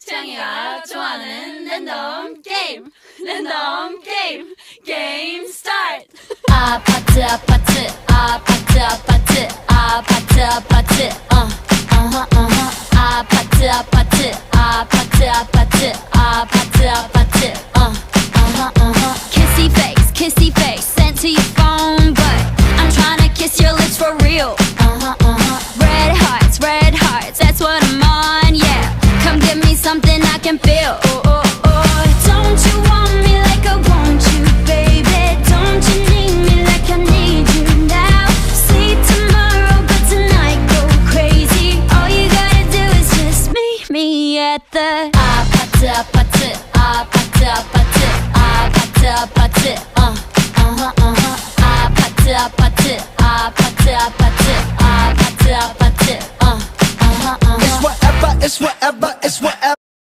채영이가 좋아하는 랜덤 게임 게임 스타트. 아파트 아파트 아파트 아파트 아파트 아파트 아파트 아파트 아파트 아파트 아파트 아파트 kissy face sent to your phone but I'm tryna kiss your lips for real. Red hearts, that's what I'm on, yeah. Come give me something I can feel. Don't you want me like I want you, baby? Don't you need me like I need you now? Sleep tomorrow, but tonight go crazy. All you gotta do is just meet me at the 아파트 아파트 아파트 아파트 아파트 아파트 아파트 아파트 아파트 아파트 아파트 아파트 It's whatever, it's whatever, it's whatever.